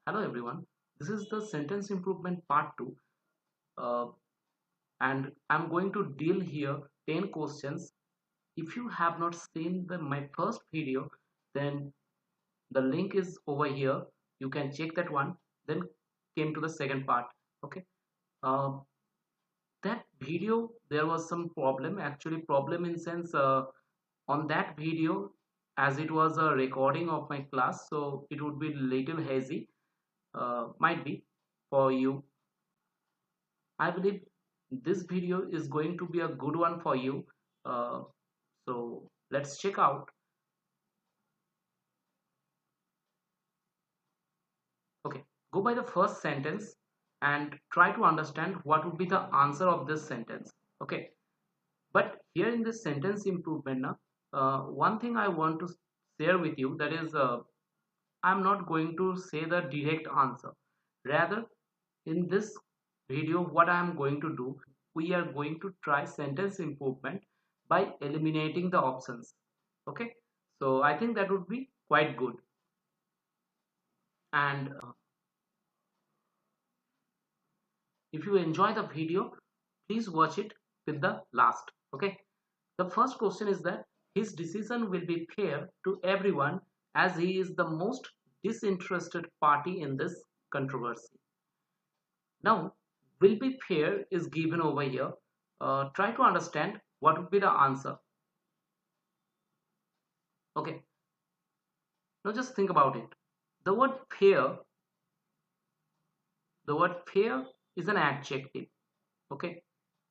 Hello everyone, this is the sentence improvement part 2 uh, and I'm going to deal here 10 questions. If you have not seen my first video, then the link is over here. You can check that one, then came to the second part. Okay, uh, that video there was some problem, actually problem in sense on that video as it was a recording of my class, so it would be little hazy, might be for you. I believe this video is going to be a good one for you. So let's check out. Okay, go by the first sentence and try to understand what would be the answer of this sentence. Okay, but here in this sentence improvement, one thing I want to share with you, that is, I'm not going to say the direct answer. Rather, in this video, what I am going to do, we are going to try sentence improvement by eliminating the options. Okay, so I think that would be quite good. And if you enjoy the video, please watch it till the last. Okay, the first question is that his decision will be fair to everyone as he is the most disinterested party in this controversy. Now, will be fair is given over here. Try to understand what would be the answer. Okay, now just think about it. The word fair, the word fair is an adjective. Okay,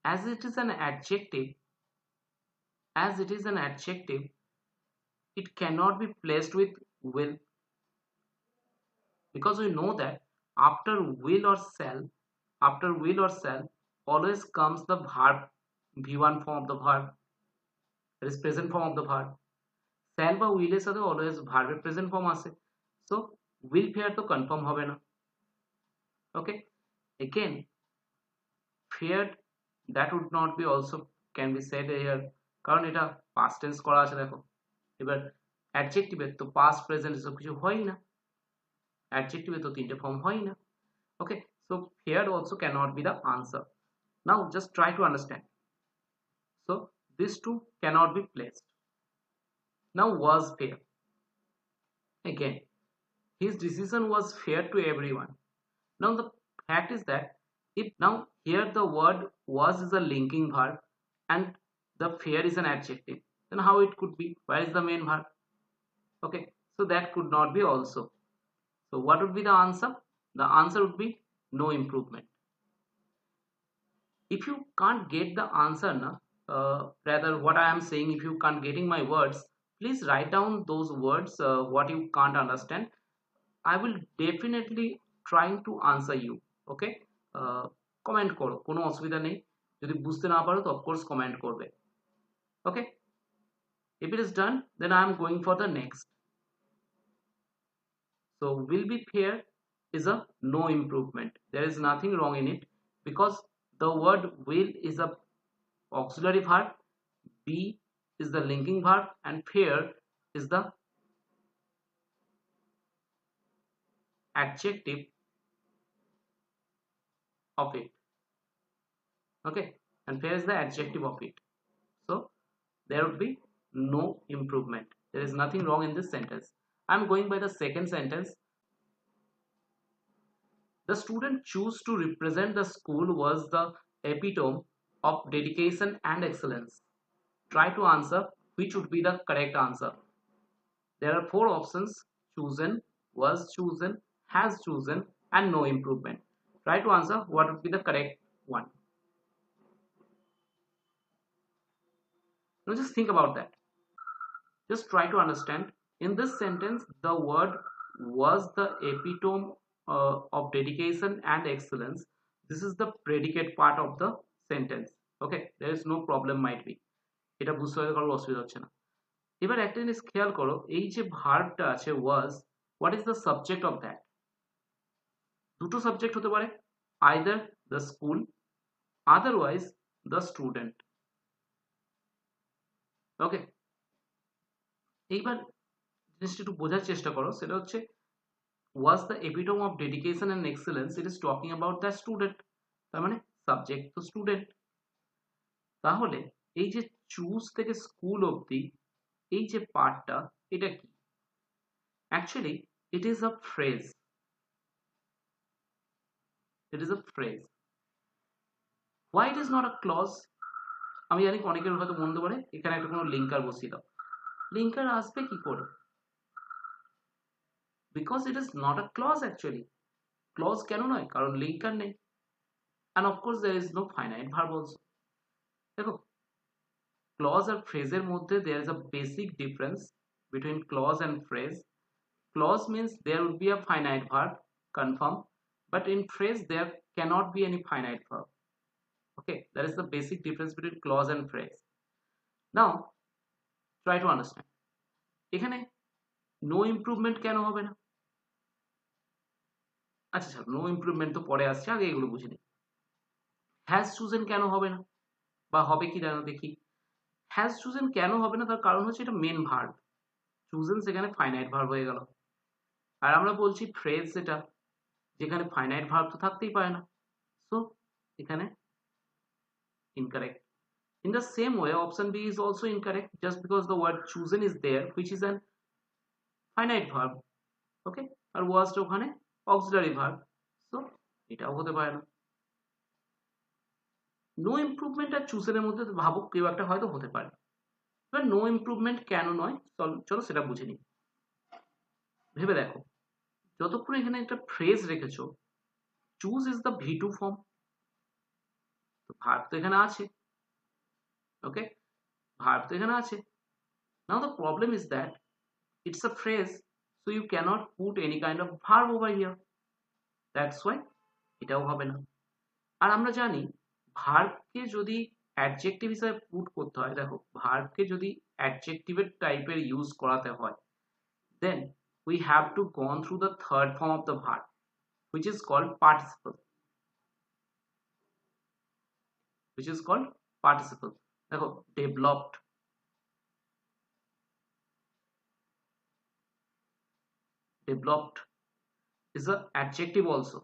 as it is an adjective, as it is an adjective, it cannot be placed with will, because we know that after will or shall, after will or shall always comes the verb, v1 form of the verb, that is present form of the verb. Shall বা will এর সাথে always verb এর present form আসে, so will fair তো confirm হবে না. Okay, again feared, that would not be also can be said here, কারণ এটা past tense করা আছে দেখো. এবার adjective এর তো past present এসব কিছু হয়ই না, adjective এর তো তিনটে ফর্ম হয়ই না. Okay, so feared also cannot be the answer. Now just try to understand. So these two cannot be placed. Now was fair, again his decision was fair to everyone. Now the fact is that if now here the word was is a linking verb and the fair is an adjective, then how it could be? Where is the main verb? Okay, so that could not be also. So what would be the answer? The answer would be no improvement. If you can't get the answer, rather what I am saying, if you can't getting my words, please write down those words, what you can't understand. I will definitely trying to answer you. Okay, comment করো, কোনো অসুবিধা নেই, যদি বুঝতে না পারো তো of course comment করবে. Okay, if it is done, then I am going for the next. So will be fair is a no improvement. There is nothing wrong in it, because the word will is a auxiliary verb, be is the linking verb, and fair is the adjective of it. Okay, and fair is the adjective of it, so there would be no improvement. There is nothing wrong in this sentence. I'm going by the second sentence. The student choose to represent the school was the epitome of dedication and excellence. Try to answer which would be the correct answer. There are four options: chosen, was chosen, has chosen, and no improvement. Try to answer what would be the correct one. Now just think about that. Just try to understand. In this sentence, the word was the epitome of dedication and excellence. This is the predicate part of the sentence. Okay, there is no problem might be. এটা বুঝতে হলে কারোর অসুবিধা হচ্ছে না. এবার একটা জিনিস খেয়াল করো, এই যে ভার্বটা আছে was, what is the subject of that? দুটো সাবজেক্ট হতে পারে, either the school, otherwise the student. ওকে, এইবার জিনিসটা একটু বোঝার চেষ্টা করো, সেটা হচ্ছে was the epitome of dedication and excellence, it is talking about the student, তার মানে সাবজেক্ট তো স্টুডেন্ট। তাহলে এই যে চুজ থেকে স্কুল অবধি এই যে পার্টটা, এটা কি? Actually it is a phrase, it is a phrase. Why it is not a clause? আমি জানি অনেকের হয়তো মনে হতে পারে এখানে একটা কোনো লিঙ্কার বসিয়ে দাও। লিঙ্কার আসবে কি করে? Because it is not a clause actually. Clause কেন নয়? কারণ লিঙ্কার নেই। And of course there is no finite verb also. দেখো, ক্লজ আর ফ্রেজের মধ্যে there is a basic difference between clause and phrase. Clause means there would be a finite verb, confirm, but in phrase there cannot be any finite verb. Okay, that is the basic difference between clause and phrase. Now, try to understand. এখানে no improvement কেন হবে না? আচ্ছা, no improvement তো পরে আসছে, আগে এগুলো বুঝে নিই। has chosen কেন হবে না? বা হবে কি জানো দেখি। has chosen কেন হবে না? তার কারণ হচ্ছে এটা মেন ভার্ব। chosen সেখানে ফাইনাইট ভার্ব হয়ে গেল। আর আমরা বলছি ফ্রেজ সেটা, যেখানে ফাইনাইট ভার্ব তো থাকতেই পারে না। সো এখানে incorrect. In the same way, option B is also incorrect just because the word chosen is there, which is an finite verb. Okay, R was টা ওখানে auxiliary verb, so এটাও হতে পারে না। নো ইমপ্রুভমেন্ট আর chosen এর মধ্যে ভাবো কেউ একটা হয়তো হতে পারে। এবার নো ইমপ্রুভমেন্ট কেন নয়, চলো সেটা বুঝে নিই। ভেবে দেখো, যতক্ষণ এখানে একটা ফ্রেজ রেখেছো, choose is the V2 form, তো ভার্ব তো এখানে আছে। ওকে, ভার্ব তো এখানে আছে। Now the problem is that it's a phrase, so you cannot put any kind of verb over here. That's why এটাও হবে না। আর আমরা জানি ভার্বকে যদি অ্যাডজেক্টিভ হিসেবে পুট করতে হয়, দেখো ভার্বকে যদি অ্যাডজেক্টিভের টাইপের ইউজ করাতে হয়, then we have to gone through the third form of the verb, which is called participle, which is called participle. দেখো developed, developed is an adjective also,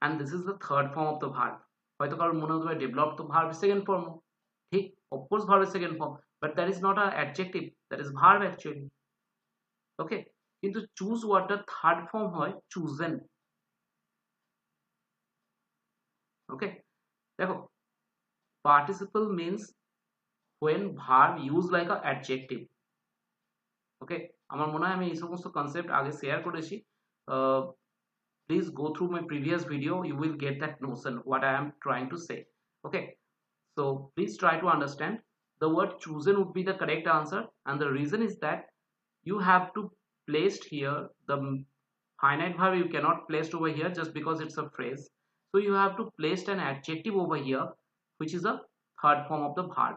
and this is the third form of the verb. হয়তো কারোর মনে হতে পারে developed তো verb second form, ঠিক, of course verb is second form, but that is not an adjective, that is verb actually. Okay, কিন্তু choose ওয়ার্ডটা third form হয় chosen. Okay, দেখো participle means when verb used like a adjective. Okay, আমার মনে হয় আমি এই সমস্ত কনসেপ্ট আগে শেয়ার করেছি। Please go through my previous video, you will get that notion what I am trying to say. Okay, so please try to understand. The word chosen would be the correct answer, and the reason is that you have to placed here the finite verb you cannot placed over here just because it's a phrase, so you have to placed an adjective over here which is a third form of the verb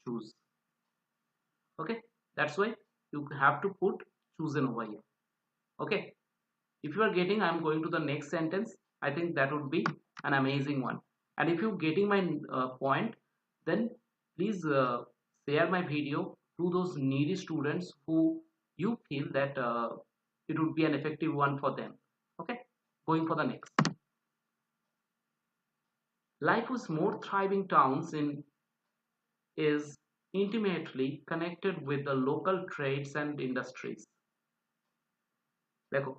choose. Okay, that's why you have to put chosen over here. Okay, if you are getting, I am going to the next sentence. I think that would be an amazing one. And if you getting my point, then please share my video to those needy students who you feel that it would be an effective one for them. Okay, going for the next. Life with more thriving towns in is intimately connected with the local trades and industries. দেখো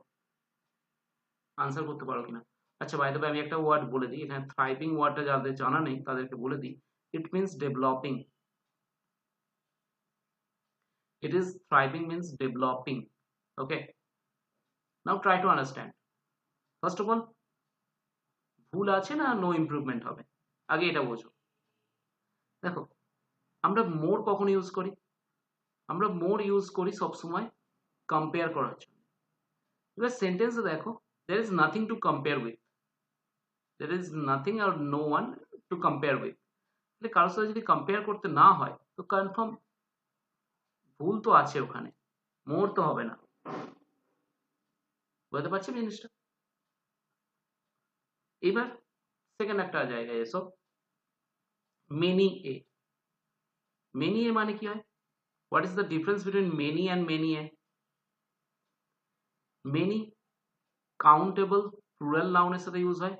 answer করতে পারো কিনা। আচ্ছা, by the way আমি একটা word বলে দিই, এখানে থ্রাইভিং ওয়ার্ডটা যাদের জানা নেই তাদেরকে বলে দিই। It means developing, it is thriving means developing. Okay, now try to understand. First of all, ভুল আছে না নো ইমপ্রুভমেন্ট হবে, আগে এটা বোঝো। দেখো আমরা মোর কখন ইউজ করি? আমরা মোর ইউজ করি সবসময় কম্পেয়ার করার জন্য। এবার সেন্টেন্সে দেখো there is nothing to compare with, there is nothing or no one to compare with। তাহলে কারোর সাথে যদি কম্পেয়ার করতে না হয় তো কনফার্ম ভুল তো আছে ওখানে, মোর তো হবে না। বুঝতে পারছি জিনিসটা? এবার সেকেন্ড একটা জায়গায় এসো, মেনি এ। মেনি এ মানে কি হয়? What is the difference between many and many a? Many countable plural নাউনের সাথে ইউজ হয়,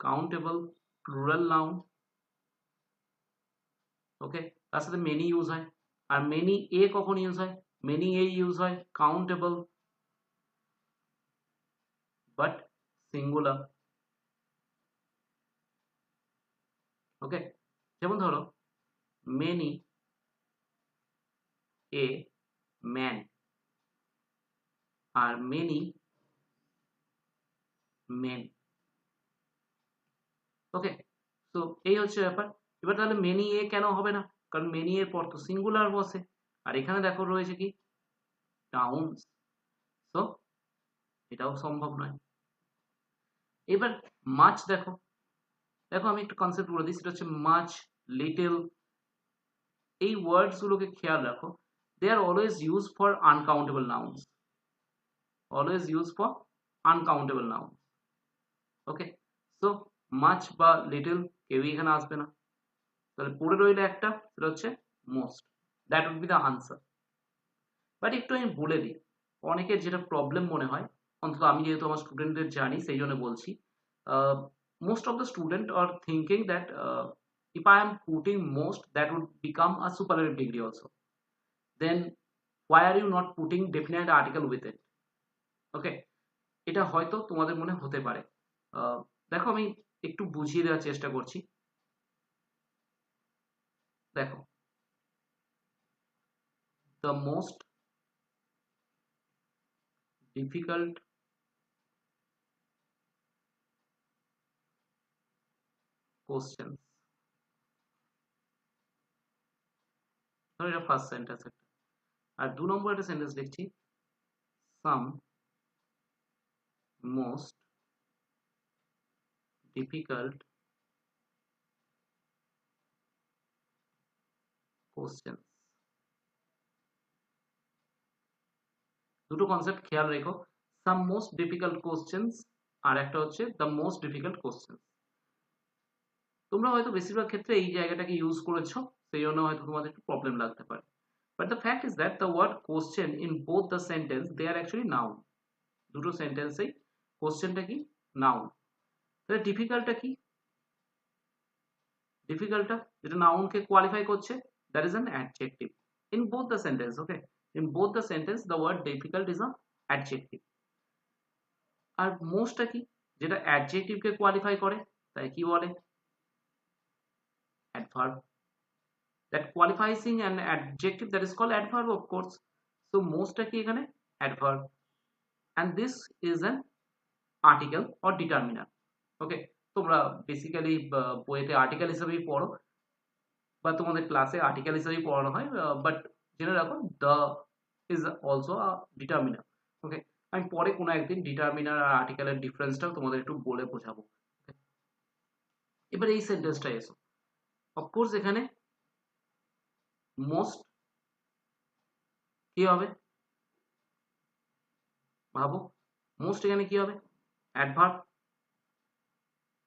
কাউন্টেবল প্লুরাল নাউন, ওকে, তার সাথে মেনি ইউজ হয়। আর মেনি এ কখন ইউজ হয়? মেনি এ ইউজ হয় কাউন্টেবল বাট সিঙ্গুলার, ওকে। যেমন ধরো মেনি এ ম্যান আর মেনি মেন, ওকে। তো এই হচ্ছে ব্যাপার। এবার তাহলে মেনি এ কেন হবে না? কারণ মেনি এর পর তো সিঙ্গুলার বসে, আর এখানে দেখো রয়েছে কি নাউন্স, তো এটাও সম্ভব নয়। এবার মাছ দেখো, দেখো আমি একটু কনসেপ্ট বলে দিই, সেটা হচ্ছে মাছ, লিটল, এই ওয়ার্ডস গুলোকে খেয়াল রাখো, they are always use for uncountable nouns, always use for uncountable nouns, okay. So much বা লিটল কেউই এখানে আসবে না, তাহলে পড়ে রইলে একটা, সেটা হচ্ছে most, that would be the answer. But একটু আমি বলে দিই, অনেকের যেটা প্রবলেম মনে হয়, অন্তত আমি যেহেতু আমার স্টুডেন্টদের জানি সেই জন্য বলছি, most of the student are thinking that if I am putting most, that would become a superlative degree also. Then why are you not putting definite article with it? Okay, এটা হয়তো তোমাদের মনে হতে পারে। দেখো আমি একটু বুঝিয়ে দেওয়ার চেষ্টা করছি। দেখো, the most difficult questions, ধরো এটা ফার্স্ট সেন্টেন্স একটা, আর 2 নম্বর একটা সেন্টেন্স লিখছি, some most difficult questions। দুটো কনসেপ্ট খেয়াল রেখো, some most difficult questions আর একটা হচ্ছে the most difficult questions। তোমরা হয়তো বেশিরভাগ ক্ষেত্রে এই জায়গাটাকে ইউজ করেছো, সেই জন্য হয়তো তোমাদের একটু প্রবলেম লাগতে পারে। But the fact is that the word question in both the sentence they are actually noun. দুটো সেন্টেন্সেই কোশ্চেনটা কি? নাউন। তাহলে ডিফিকাল্টটা কি? ডিফিকাল্টটা যেটা নাউনকে কোয়ালিফাই করছে, that is an adjective in both the sentence, okay. In both the sentence the word difficult is a adjective. আর মোস্টটা কি? যেটা অ্যাডজেক্টিভকে কোয়ালিফাই করে, তাই কি বলে? Adverb. That qualifying an adjective, that is called adverb, of course. So most কি এখানে adverb, and this is an article or determiner, okay। তোমরা বেসিক্যালি বইতে আর্টিকেল হিসেবেই পড়ো বা তোমাদের ক্লাসে আর্টিকেল হিসেবেই পড়ানো হয়, বাট জেনে রাখো the is also a determiner, okay. আমি পরে কোনো একদিন ডিটারমিনার আর আর্টিকেলের ডিফারেন্সটাও তোমাদের একটু বলে বোঝাবো। এবার এই সেন্টেন্সটা এসো, অফকোর্স এখানে মোস্ট কি হবে? ভাবো, মোস্ট এখানে কি হবে? অ্যাডভার্ব।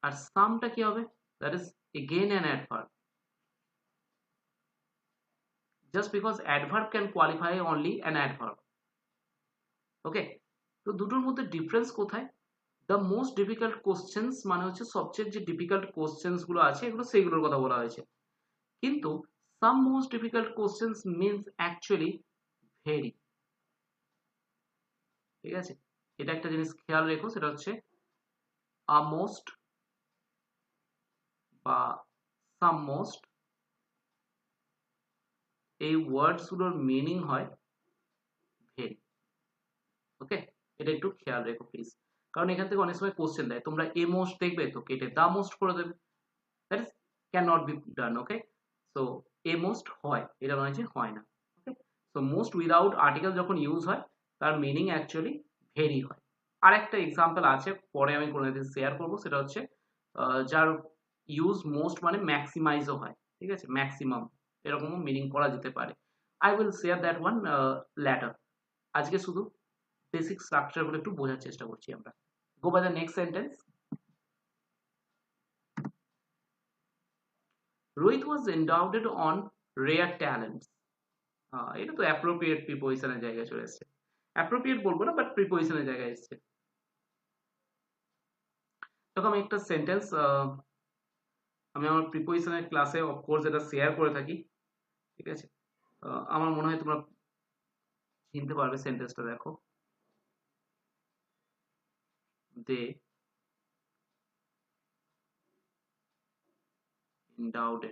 আর সামটা কি হবে? That is again an adverb, just because adverb can qualify only an adverb, okay. তো দুটোর মধ্যে ডিফারেন্স কোথায়? দ্য মোস্ট ডিফিকাল্ট কোশ্চেন্স মানে হচ্ছে সবচেয়ে যে ডিফিকাল্ট কোশ্চেন্স গুলো আছে এগুলো, সেইগুলোর কথা বলা হয়েছে। কিন্তু some most difficult questions means actually very, ঠিক আছে। এটা একটা জিনিস খেয়াল রেখো, সেটা হচ্ছে আ মোস্ট বা সাম মোস্ট, এই ওয়ার্ডস গুলোর মিনিং হয় ভেরি, ওকে। এটা একটু খেয়াল রেখো প্লিজ, কারণ এখান থেকে অনেক সময় কোশ্চেন দেয়, তোমরা এ মোস্ট দেখবে তো কেটে দা মোস্ট করে দেবে, that is can not be done, okay. So A most হয়, এটা নয় যে হয় না, ওকে। সো মোস্ট উইদাউট আর্টিকেল যখন ইউজ হয় তার মিনিং অ্যাকচুয়ালি ভেরি হয়। আর একটা এক্সাম্পল আছে, পরে আমি কোনো দিন শেয়ার করবো, সেটা হচ্ছে যার ইউজ মোস্ট মানে ম্যাক্সিমাইজও হয়, ঠিক আছে, ম্যাক্সিমাম এরকমও মিনিং করা যেতে পারে। I will share that one later. আজকে শুধু বেসিক স্ট্রাকচার গুলো একটু বোঝার চেষ্টা করছি আমরা। Go by the next sentence. Rohit was endowed on rare talents. এটা তো অ্যাপ্রোপ্রিয়েট প্রিপোজিশনের জায়গায় চলে এসছে। অ্যাপ্রোপ্রিয়েট বলবো না, বাট প্রিপোজিশনের জায়গায় এসছে। দেখো আমি একটা সেন্টেন্স আমি আমার প্রিপোজিশনের ক্লাসে অফকোর্স এটা শেয়ার করে থাকি। ঠিক আছে? আমার মনে হয় তোমরা চিনতে পারবে সেন্টেন্সটা। দেখো, দে endowed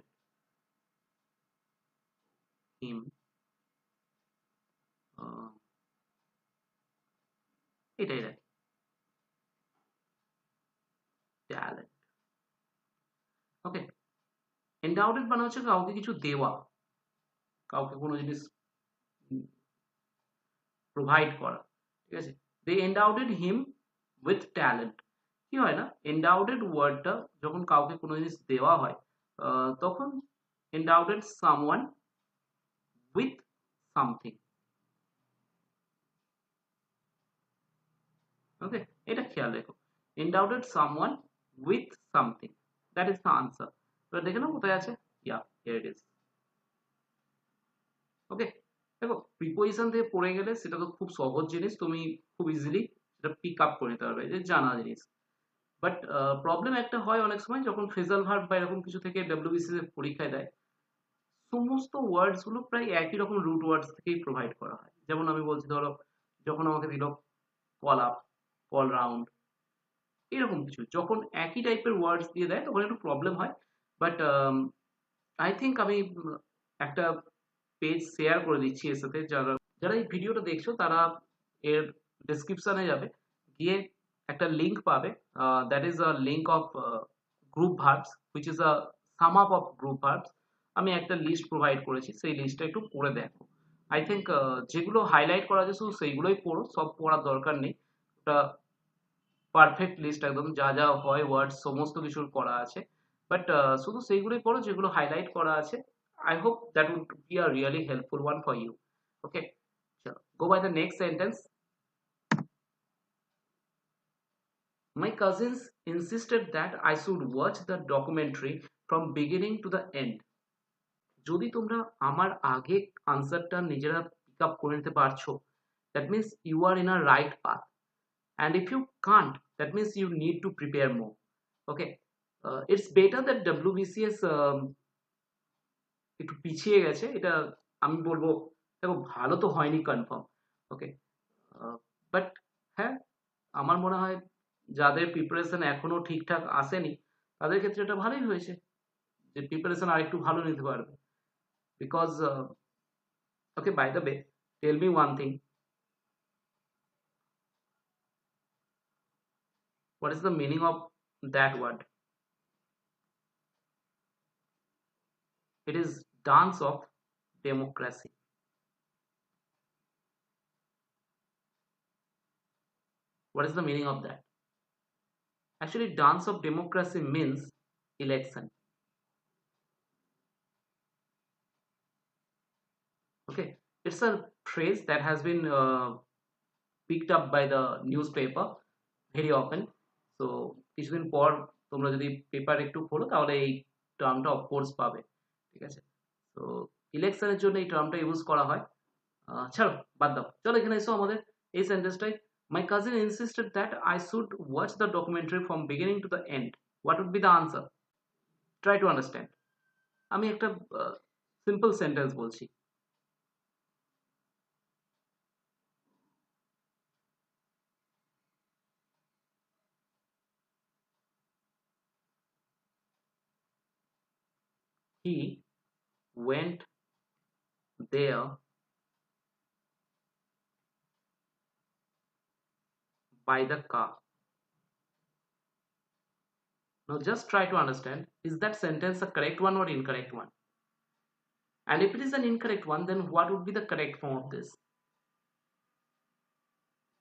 him এটাই রাখি, ট্যালেন্ট। ওকে, এন্ডাউডেড মানে হচ্ছে কাউকে কিছু দেওয়া, কাউকে কোনো জিনিস প্রোভাইড করা। ঠিক আছে? দে এন্ডাউডেড হিম উইথ ট্যালেন্ট। কি হয় না, এন্ডাউডেড ওয়ার্ডটা যখন কাউকে কোনো জিনিস দেওয়া হয় তখন endowed someone with something. Okay, এটা খেয়াল রেখো, endowed someone with something, that is the answer. এবার দেখে নাও কোথায় আছে। ইয়া, হিয়ার ইট ইজ। ওকে, দেখো প্রিপোজিশন থেকে পড়ে গেলে সেটা তো খুব সহজ জিনিস, তুমি খুব ইজিলি সেটা পিক আপ করে নিতে পারবে, যে জানা জিনিস। বাট প্রবলেম একটা হয় অনেক সময় যখন ফ্রেজাল ভার্ব বা এরকম কিছু থেকে ডব্লিউবিসিএস এর পরীক্ষায় দেয়, সমস্ত ওয়ার্ডস গুলো প্রায় একই রকম রুট ওয়ার্ডস থেকেই প্রোভাইড করা হয়। যেমন আমি বলছি, ধরো যখন আমাকে দিল কল আপ, কল রাউন্ড, এরকম কিছু যখন একই টাইপের ওয়ার্ডস দিয়ে দেয় তখন একটু প্রবলেম হয়। বাট আই থিঙ্ক আমি একটা পেজ শেয়ার করে দিচ্ছি এর সাথে, যারা যারা এই ভিডিওটা দেখছো তারা এর ডেসক্রিপশনে যাবে, গিয়ে একটা লিংক পাবে, that is a link of group verbs which is a sum up of group verbs. আমি একটা লিস্ট প্রোভাইড করেছি, সেই লিস্টটা একটু পড়ে দেখো। আই থিঙ্ক যেগুলো হাইলাইট করা আছে শুধু সেইগুলোই পড়ো, সব পড়ার দরকার নেই। ওটা পারফেক্ট লিস্ট, একদম যা যা হয় ওয়ার্ড সমস্ত কিছুর করা আছে। বাট শুধু সেইগুলোই পড়ো যেগুলো হাইলাইট করা আছে। I hope that would be a really helpful one for you. Okay, চলো go by the next sentence. My cousins insisted that I should watch the documentary from beginning to the end. যদি তোমরা আমার আগে আনসারটা নিজেরা pick up করে নিতে পারছো, that means you are in a right path. And if you can't, that means you need to prepare more. Okay, it's better that WBCS একটু পিছিয়ে গেছে, এটা আমি বলবো। দেখো ভালো তো হয়নি কনফার্ম। ওকে, বাট হ্যাঁ, আমার মনে হয় যাদের প্রিপারেশন এখনো ঠিকঠাক আসেনি তাদের ক্ষেত্রে এটা ভালোই হয়েছে, যে প্রিপারেশন আরেকটু ভালো নিতে পারবে। Because okay, by the way, tell me one thing, what is the meaning of that word? It is dance of democracy. What is the meaning of that? Actually, dance of democracy means election. Okay, it's a phrase that has been picked up by the newspaper very often. So কিছুদিন পর তোমরা যদি paper একটু পড়ো তাহলে এই টার্মটা of course পাবে। ঠিক আছে? তো ইলেকশনের জন্য এই টার্মটা ইউজ করা হয়। ছাড়ো, বাদ দাও, চলো এখানে এসো আমাদের এই সেন্টেন্সটাই। My cousin insisted that I should watch the documentary from beginning to the end. What would be the answer? Try to understand. আমি একটা সিম্পল সেন্টেন্স বলছি। He went there by the car. Now just try to understand, is that sentence a correct one or incorrect one? And if it is an incorrect one, then what would be the correct form of this?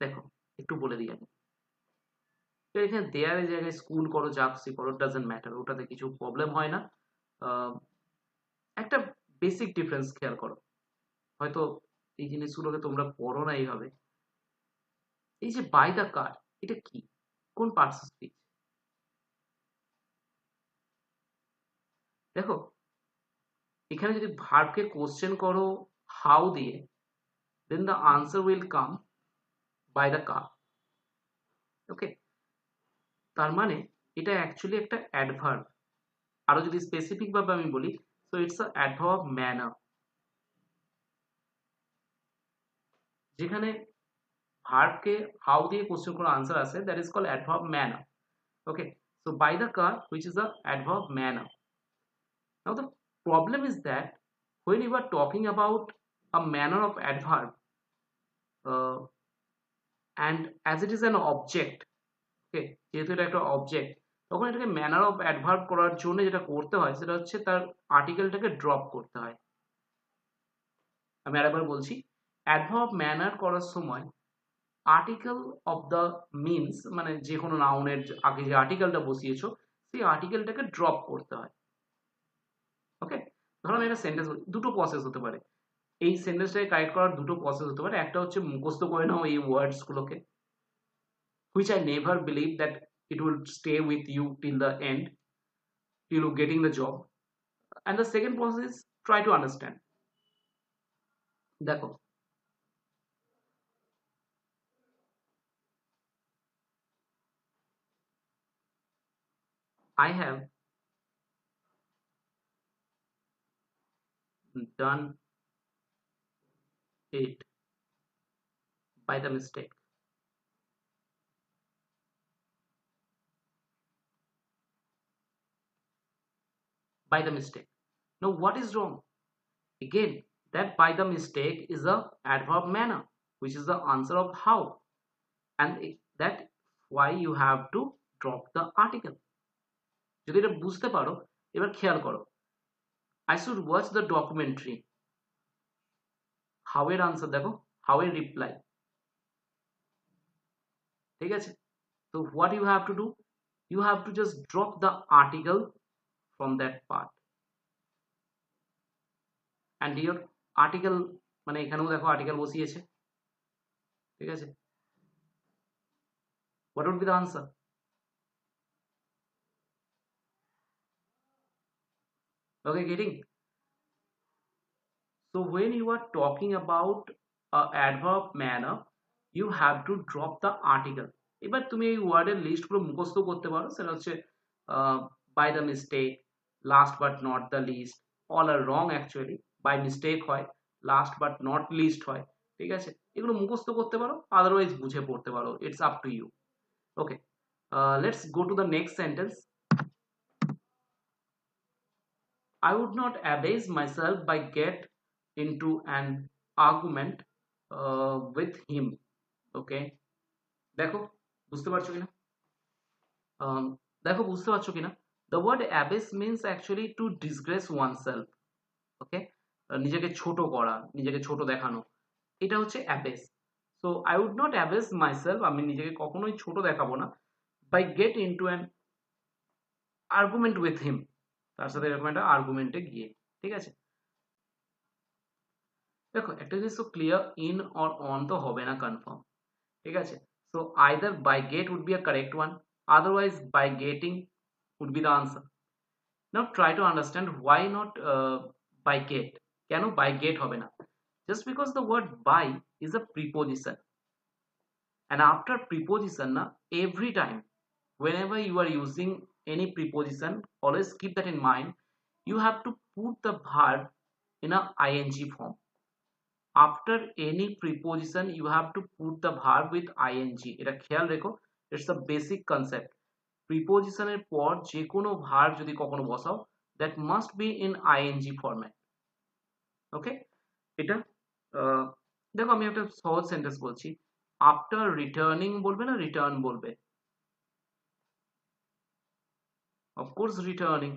দেখো একটু বলে দিই আমি। তো এখানে দেয়ারের জায়গায় school করো, যা খুশি করো, ডাজেন্ট ম্যাটার, ওটাতে কিছু প্রবলেম হয় না। একটা বেসিক ডিফারেন্স খেয়াল করো, হয়তো এই জিনিসগুলোকে তোমরা পড়ো না এইভাবে। এই যে বাই দ্য কার, এটা কি, কোন পার্টস স্পিচ? দেখো এখানে যদি ভার্বকে কোশ্চেন করো how দিয়ে, then the answer will come by the car. ওকে, তার মানে এটা অ্যাকচুয়ালি একটা অ্যাডভার্ব। আরো যদি স্পেসিফিক ভাবে আমি বলি, so it's a adverb manner, যেখানে ভার্বকে হাউ দিয়ে কোশ্চেন করার আনসার আছে, that is called adverb manner. Okay, so by the car which is a adverb manner. Now the problem is that when you are talking about a manner of adverb, and as it is an object, ওকে, যেহেতু এটা একটা object, তখন এটাকে manner of adverb করার জন্য যেটা করতে হয় সেটা হচ্ছে তার আর্টিকেলটাকে ড্রপ করতে হয়। আমি আরেকবার বলছি, অ্যাডভার্ব ম্যানার করার সময় আর্টিকেল অফ দ্য মিনস, মানে যে কোনো নাউনের আগে যে আর্টিকেলটা বসিয়েছো সেই আর্টিকেলটাকে ড্রপ করতে হয়। ওকে, ধরো আমি একটা সেন্টেন্স, দুটো প্রসেস হতে পারে এই সেন্টেন্সটাকে কারেক্ট করার, দুটো প্রসেস হতে পারে। একটা হচ্ছে মুখস্থ করে নাও এই ওয়ার্ডস গুলোকে, which I never believe that it will stay with you till the end, till you getting the job. And the second process is try to understand. দেখো, I have done it by the mistake. By the mistake. Now what is wrong? Again, that by the mistake is a adverb manner, which is the answer of how, and that why you have to drop the article. যদি এটা বুঝতে পারো, এবার খেয়াল করো, I should watch the documentary. How এর answer দেখো, how এর রিপ্লাই, ঠিক আছে? So what you have to do, you have to just drop the article from that part, and your article, মানে এখানেও দেখো আর্টিকেল বসিয়েছে, ঠিক আছে? What would be the answer? Okay, getting? So when you are talking about a adverb manner, you have to drop the article. এবার তুমি এই ওয়ার্ডের লিস্ট গুলো মুখস্থ করতে পারো, সেটা হচ্ছে by the mistake, last but not the least, all are wrong actually, by mistake হয়, লাস্ট বাট নট লিস্ট হয়, ঠিক আছে? এগুলো মুখস্থ করতে পারো, আদারওয়াইজ বুঝে পড়তে পারো, it's up to you. Okay, let's go to the next sentence. I would not abase myself by get into an argument with him. Okay, দেখো বুঝতে পারছো কিনা, দেখো বুঝতে পারছো কিনা, the word abase means actually to disgrace oneself. ওকে, নিজেকে ছোট করা, নিজেকে ছোট দেখানো, এটা হচ্ছে abase. So I would not abase myself, আমি নিজেকে কখনোই ছোট দেখাবো না, by get into an argument with him, তার সাথে এরকম একটা আর্গুমেন্টে গিয়ে, ঠিক আছে? দেখো একটা জিনিস তো ক্লিয়ার, ইন অর অন তো হবে না কনফার্ম, ঠিক আছে? So either by get would be a correct one, otherwise by getting would be the answer. Now try to understand why not by get, কেন বাই গেট হবে না? Just because the word by is a preposition, and after preposition na, every time whenever you are using any preposition, always keep that in mind, you have to put the verb in a ing form. After any preposition you have to put the verb with ing, এটা খেয়াল রেখো, it's a basic concept. প্রিপোজিশনের পর যে কোনো verb যদি কখনো বসাও, that must be in ing format. ওকে, এটা দেখো আমি একটা সহজ সেন্টেন্স বলছি, আফটার রিটার্নিং বলবে না রিটার্ন বলবে? Of course returning,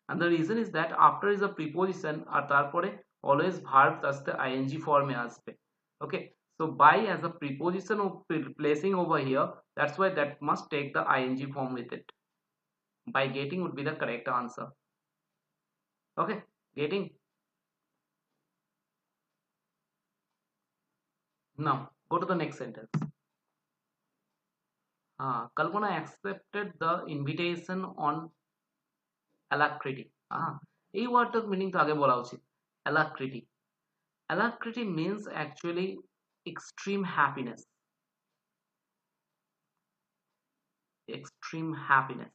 and the reason is that after is a preposition আর তারপরে always verb আসতে ing ফর্মে আসবে। ওকে, so by as a preposition of placing over here, that's why that must take the ing form with it. By getting would be the correct answer. Okay, getting? Now go to the next sentence. Kalpana accepted the invitation on alacrity. এই ওয়ার্ডটার meaning তো আগে বলা উচিত, alacrity. Alacrity means actually extreme happiness. Extreme happiness.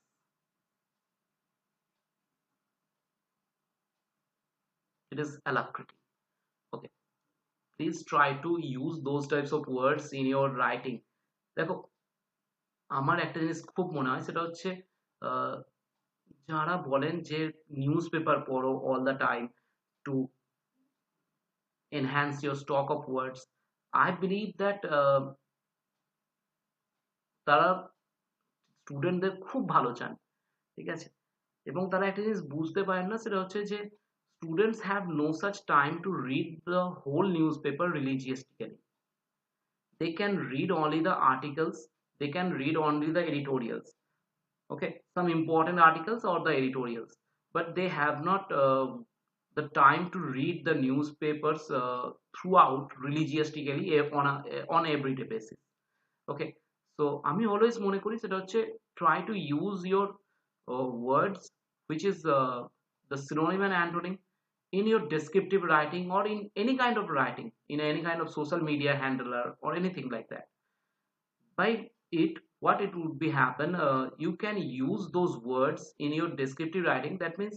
It is alacrity. Okay. Please try to use those types of words in your writing. দেখো আমার একটা জিনিস খুব মনে হয় সেটা হচ্ছে আহ, যারা বলেন যে নিউজ পেপার পড়ো all the time to enhance your stock of words. I believe that তারা স্টুডেন্টদের খুব ভালো চান, ঠিক আছে, এবং তারা একটা জিনিস বুঝতে পারেন না সেটা হচ্ছে যে students have no such time to read the whole newspaper religiously. They can read only the articles, they can read only the editorials, okay, some important articles or the editorials, but they have not the time to read the newspapers throughout religiously on everyday basis. Okay, so আমি always মনে করি সেটা হচ্ছে try to use your words which is the synonym and antonym in your descriptive writing or in any kind of writing in any kind of social media handler or anything like that. By it, what it would be happen, you can use those words in your descriptive writing. That means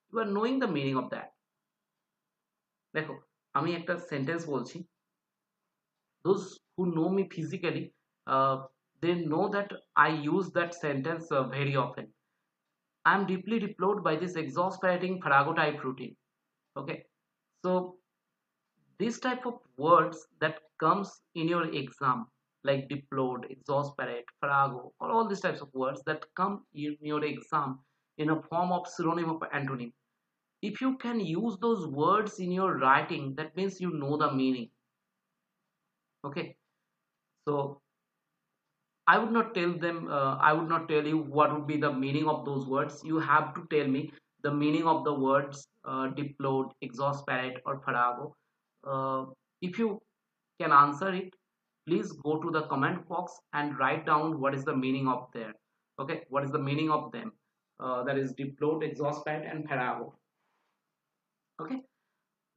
you are knowing the meaning of that. দেখো আমি একটা sentence বলছি, those who know me physically, uh, they know that I use that sentence very often. I am deeply deployed by this exasperating Farrago type routine. Okay, so these type of words that comes in your exam, like deployed, exasperate, Farrago, or all these types of words that come in your exam in a form of synonym of antonym. If you can use those words in your writing, that means you know the meaning. Okay, so I would not tell them, I would not tell you what would be the meaning of those words. You have to tell me the meaning of the words diploid, exasperate, or Farrago. If you can answer it, please go to the comment box and write down what is the meaning of there. Okay, what is the meaning of them? That is diploid, exasperate, and Farrago. Okay,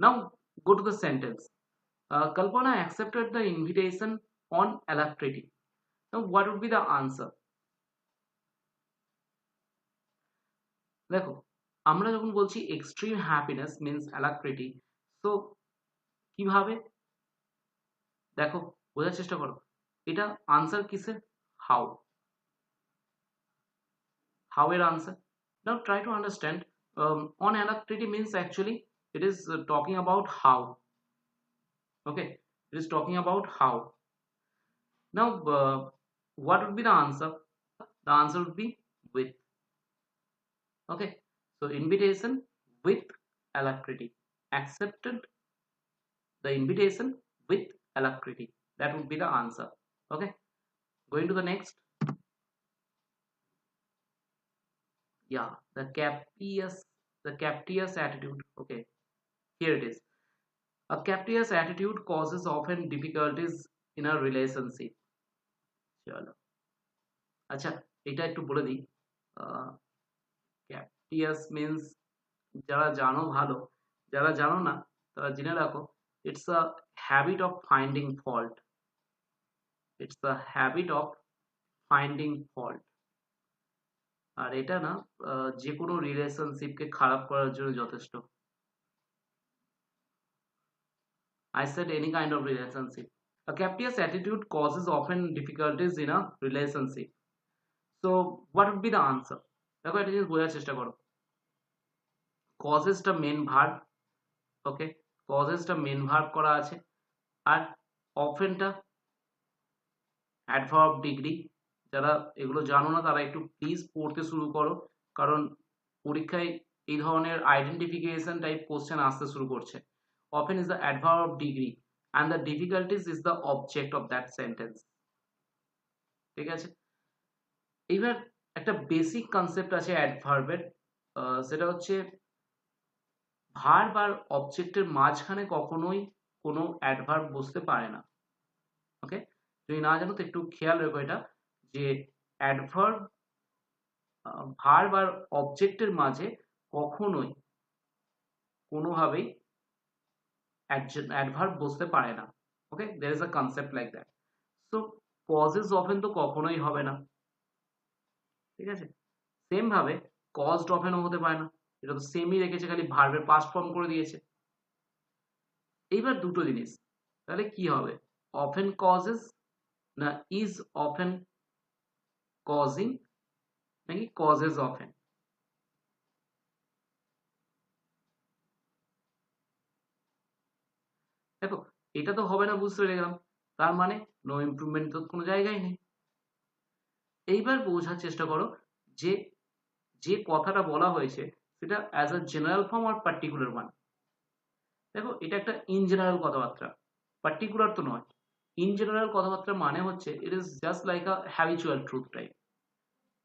now go to the sentence. Kalpana accepted the invitation on alacrity. Now, what would be the answer? দেখো আমরা যখন বলছি extreme happiness means অ্যালাক্রিটি, so কিভাবে, দেখো বোঝার চেষ্টা করো, এটা আনসার কিসের, হাউ, হাউ এর answer. Now try to understand, on alacrity means actually it is talking about how. Okay, it is talking about how. Now what would be the answer? The answer would be with. Okay, so invitation with alacrity, accepted the invitation with alacrity. That would be the answer. Okay, going to the next. Yeah, the captious attitude. Okay, here it is. A captious attitude causes often difficulties in a relationship. চলো আচ্ছা, এটা একটু বলে দিই. ক্যাপটিয়াস means যারা জানো ভালো, যারা জানো না তারা জেনে রাখো, it's a habit of finding fault. It's a habit of finding fault. আর এটা না যে কোনো রিলেশনশিপকে খারাপ করার জন্য যথেষ্ট. I said any kind of relationship. A captious attitude causes often difficulties in a relationship. So what would be the answer? দেখো এটা জিনিস বোঝার চেষ্টা করো. Causes টা মেন ভার্ব. ওকে, causes টা মেন ভার্ব করা আছে, আর often টা অ্যাডভার্ব ডিগ্রি. যারা এগুলো জানো না তারা একটু প্লিজ পড়তে শুরু করো, কারণ পরীক্ষায় এই ধরনের আইডেন্টিফিকেশন টাইপ কোশ্চেন আসতে শুরু করছে. Often is the adverb of degree and the difficulties is the object of that sentence. ঠিক আছে, এবার একটা বেসিক কনসেপ্ট আছে অ্যাডভার্বের, সেটা হচ্ছে ভার্ব আর অবজেক্টের মাঝখানে কখনোই কোনো অ্যাডভার্ব বসতে পারে না. ওকে, যদি না জানো তো একটু খেয়াল রেখো এটা, যে অ্যাডভার্ব ভার্ব আর অবজেক্টের মাঝে কখনোই কোনোভাবেই অ্যাডভার্ব বসতে পারে না। ওকে, there is a concept like that. So causes often তো কখনোই হবে না, ঠিক আছে। সেম ভাবে caused often ও হতে পারে না, এটা তো সেমই রেখেছে, খালি ভার্বের পাস্ট ফর্ম করে দিয়েছে। এইবার দুটো জিনিস, তাহলে কি হবে, often causes না is often causing নাকি causes often? দেখো এটা তো হবে না বুঝতে পেরে গেলাম, তার মানে নো ইমপ্রুভমেন্ট তো কোনো জায়গায় নেই। এইবার বোঝার চেষ্টা করো যে যে কথাটা বলা হয়েছে সেটা অ্যাজ আ জেনারেল ফর্ম আর পার্টিকুলার ওয়ান। দেখো এটা একটা ইন জেনারেল কথাবার্তা, পার্টিকুলার তো নয়। ইন জেনারেল কথাবার্তা মানে হচ্ছে it is just like a habitual truth type.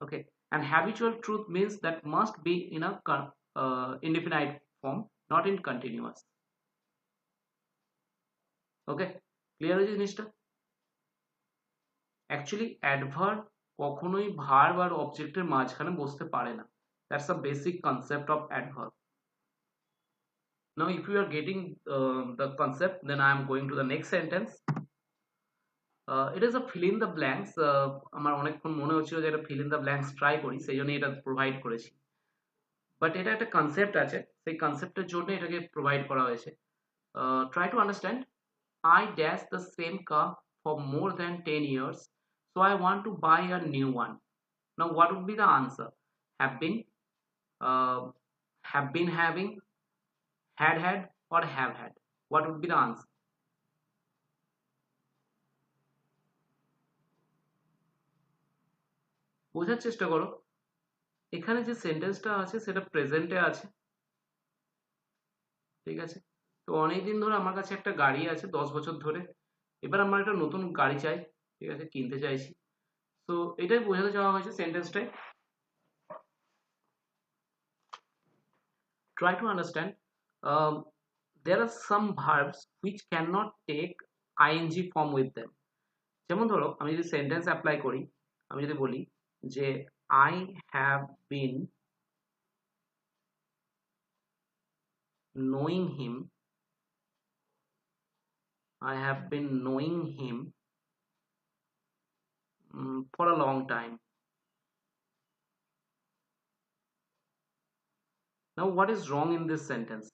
Okay, and habitual truth means that must be in a indefinite form, not in continuous. Okay, clear হয়েছে জিনিসটা? অ্যাকচুয়ালি অ্যাডভার্ব কখনোই verb আর অবজেক্টের মাঝখানে বসতে পারে না। That's a basic concept of adverb. Now if you are getting the concept, then I am going to the next sentence. It is a fill in the blanks. আমার অনেকক্ষণ মনে হচ্ছিল যে এটা fill in the blanks try করি, সেই জন্য এটা প্রোভাইড করেছি। বাট এটা একটা কনসেপ্ট আছে, সেই কনসেপ্টের জন্য এটাকে প্রোভাইড করা হয়েছে। Try to understand. I dash the same car for more than 10 years, so I want to buy a new one. Now what would be the answer? Have been, uh, have been having, had, or have had? What would be the answer? বোঝার চেষ্টা করো, এখানে যে সেন্টেন্সটা আছে সেটা প্রেজেন্টে আছে, ঠিক আছে। তো অনেকদিন ধরে আমার কাছে একটা গাড়ি আছে, 10 বছর ধরে। এবার আমার একটা নতুন গাড়ি চাই, ঠিক আছে, কিনতে চাইছি। তো এটাই বোঝাতে চাওয়া হয়েছে সেন্টেন্সটাই। Try to understand. um, there are some verbs which cannot take ing form with them. যেমন ধরো আমি যদি সেন্টেন্স অ্যাপ্লাই করি, আমি যদি বলি যে I have been knowing him, I have been knowing him for a long time. Now what is wrong in this sentence?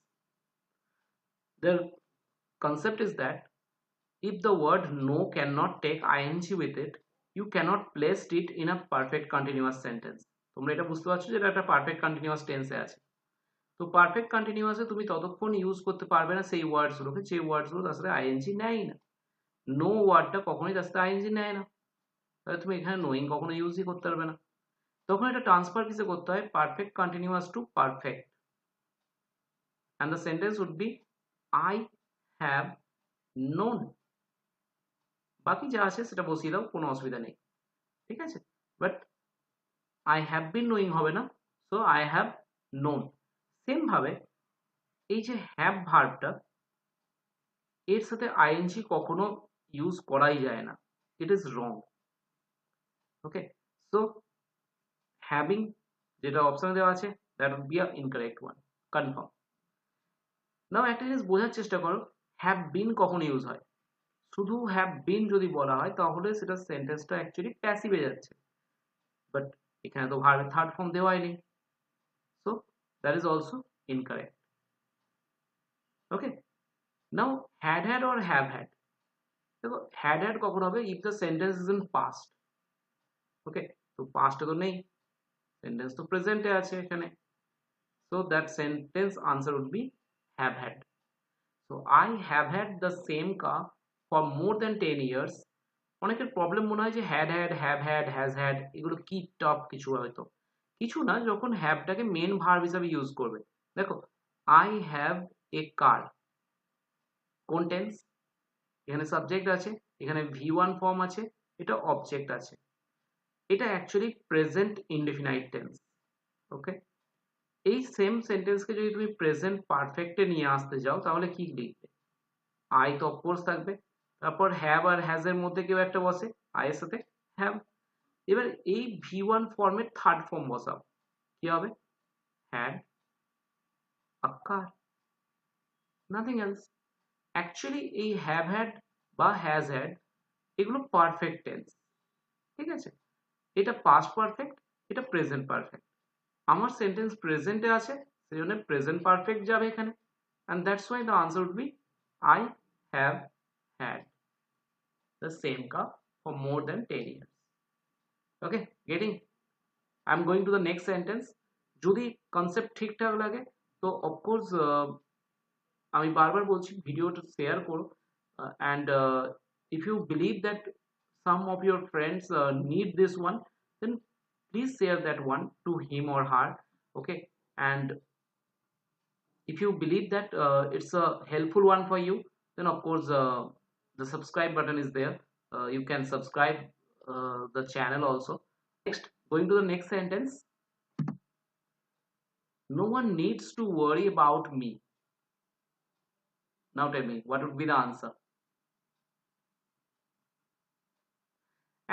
The concept is that if the word no cannot take ing with it, you cannot place it in a perfect continuous sentence. তোমরা এটা বুঝতে পারছো যে এটা একটা perfect continuous টেন্সে আছে। তো পারফেক্ট কন্টিনিউয়াসে তুমি ততক্ষণ ইউজ করতে পারবে না সেই ওয়ার্ডস গুলোকে যে ওয়ার্ডস গুলো তার সাথে আইএনজি নেয় না। নো ওয়ার্ডটা কখনোই তার সাথে আইএনজি নেয় না, তাহলে তুমি এখানে নোয়িং কখনো ইউজই করতে পারবে না। তখন এটা ট্রান্সফার কিসে করতে হয়, perfect continuous to perfect, and the sentence would be I have known. বাকি যা আছে সেটা বসিয়ে দাও, কোনো অসুবিধা নেই, ঠিক আছে। But I have been knowing হবে না, so I have known. Same ভাবে এই যে হ্যাভ ভার্বটা, এর সাথে আইএনজি কখনো ইউজ করাই যায় না, it is wrong. Okay, so having যেটা অপশনে দেওয়া আছে that would be a incorrect one, confirm. Now একটা জিনিস বোঝার চেষ্টা করো, হ্যাভ বিন কখন ইউজ হয়। শুধু হ্যাভ বিন যদি বলা হয় তাহলে সেটা সেন্টেন্সটা অ্যাকচুয়ালি প্যাসিভে যাচ্ছে, বাট এখানে তো ভার্বের থার্ড ফর্ম দেওয়াই নেই, so that is also incorrect. Okay, now had or have had, দেখো had কখন হবে, if the sentence is in past. Okay, তো পাস্টে তো নেই, সেন্টেন্স তো প্রেজেন্টে আছে এখানে, so that sentence answer would be have had. So I have had the same car for more than 10 years. অনেকের প্রবলেম মনে হয় যে had had, have had, has had এগুলো কি টপ কিছু, হয়তো কিছু না, যখন হ্যাভটাকে মেন ভার্ব হিসাবে ইউজ করবে। দেখো আই হ্যাভ এ কার, কোন টেন্স, এখানে সাবজেক্ট আছে, এখানে V1 ফর্ম আছে, এটা অবজেক্ট আছে, এটা অ্যাকচুয়ালি প্রেজেন্ট ইনডেফিনাইট টেন্স। ওকে, এই সেম সেন্টেন্সকে যদি তুমি প্রেজেন্ট পারফেক্টে নিয়ে আসতে যাও তাহলে কি লিখবে, আই তো অফকোর্স থাকবে, তারপর হ্যাভ আর হ্যাজ এর মধ্যে কেউ একটা বসে, আই এর সাথে হ্যাভ। এবার এই V1 ফর্মের থার্ড ফর্ম বসাও, কি হবে, had a car, nothing else. Actually এই হ্যাভ হ্যাড বা হ্যাজ হ্যাড এগুলো পারফেক্ট টেন্স, ঠিক আছে? এটা পাস্ট পারফেক্ট, এটা প্রেজেন্ট পারফেক্ট। আমার সেন্টেন্স প্রেজেন্টে আছে, সেই জন্য প্রেজেন্ট পারফেক্ট যাবে এখানে। And that's why the answer would be I have had the same cup for more than 10 years. Okay, getting? I am going to the next sentence. যদি concept ঠিকঠাক লাগে তো অফকোর্স আমি বারবার বলছি ভিডিওটা শেয়ার করো, and if you believe that some of your friends need this one, then please share that one to him or her. Okay, and if you believe that it's a helpful one for you, then of course the subscribe button is there. You can subscribe the channel also. Next, going to the next sentence. No one needs to worry about me. Now tell me, what would be the answer?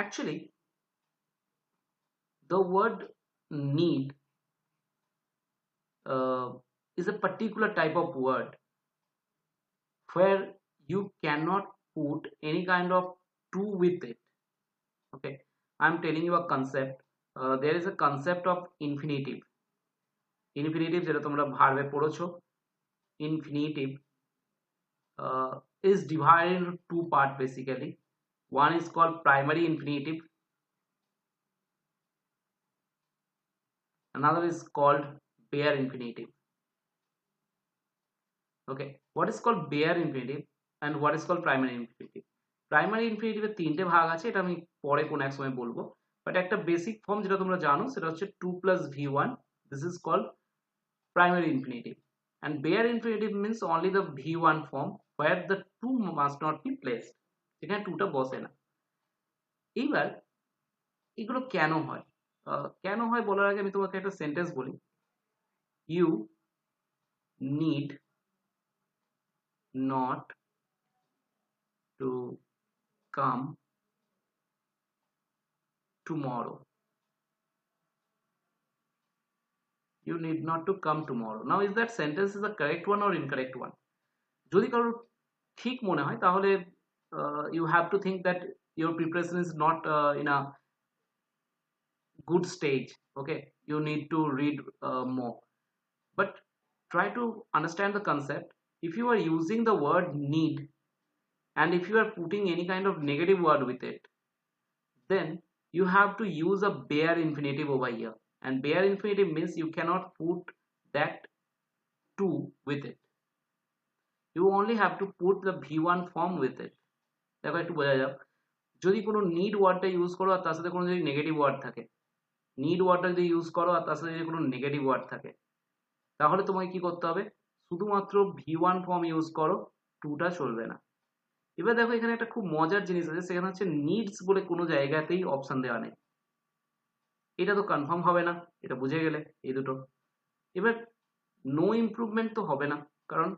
Actually, the word need uh, is a particular type of word where you cannot put any kind of to with it. Okay, I'm telling you a concept. There is a concept of infinitive. Infinitive যেটা তোমরা ভার্বে পড়েছো, infinitive is divided into two parts basically. One is called primary infinitive, another is called bare infinitive. Okay, what is called bare infinitive and what is called primary infinitive? Primary ইনফিনিটিভের তিনটে ভাগ আছে, এটা আমি পরে কোনো এক সময় বলবো, বাট একটা বেসিক ফর্ম যেটা তোমরা জানো সেটা হচ্ছে 2 plus v1. This is called primary infinitive, and bare infinitive means only the v1 form where the 2 must not be placed, এখানে 2টা বসে না। এইবার এগুলো কেন হয়, কেন হয় বলার আগে আমি তোমাকে একটা সেন্টেন্স বলি। You need not to come tomorrow. You need not to come tomorrow. Now, is that sentence is a correct one or incorrect one? যদি কারোর ঠিক মনে হয় তাহলে you have to think that your preparation is not in a good stage. Okay, you need to read more, but try to understand the concept. If you are using the word need and if you are putting any kind of negative word with it, then you have to use a bare infinitive over here, and bare infinitive means you cannot put that to with it. You only have to put the v1 form with it. দেখো একটু বোঝা যাক, যদি কোনো need ওয়ার্ডটা use করো আর তার সাথে কোনো যদি নেগেটিভ ওয়ার্ড থাকে, নিড ওয়ার্ডটা যদি ইউজ করো আর তার সাথে যদি কোনো নেগেটিভ ওয়ার্ড থাকে, তাহলে তোমাকে কি করতে হবে, শুধুমাত্র v1 ফর্ম ইউজ করো, টুটা চলবে না। এবার দেখো এখানে একটা খুব মজার জিনিস আছে, সেখানে হচ্ছে নিডস বলে কোনো জায়গাতেই অপশন দেওয়া নেই। এটা তো কনফার্ম হবে না, এটা বুঝে গেলে এই দুটো। এবার নো ইমপ্রুভমেন্ট তো হবে না, কারণ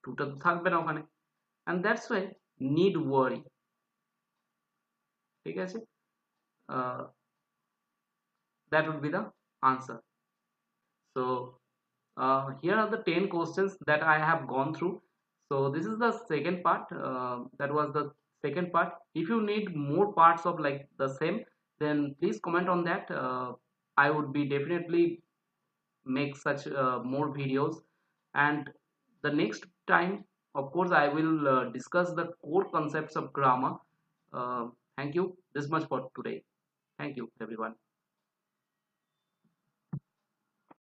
টুটা তো থাকবে না ওখানে, অ্যান্ড দ্যাটস ওয়াই নিড ওয়ারি। ঠিক আছে, that would be the answer. So here are the 10 questions that I have gone through. So this is the second part, that was the second part. If you need more parts of like the same, then please comment on that. I would be definitely make such more videos, and the next time of course I will discuss the core concepts of grammar. Thank you this much for today. Thank you everyone.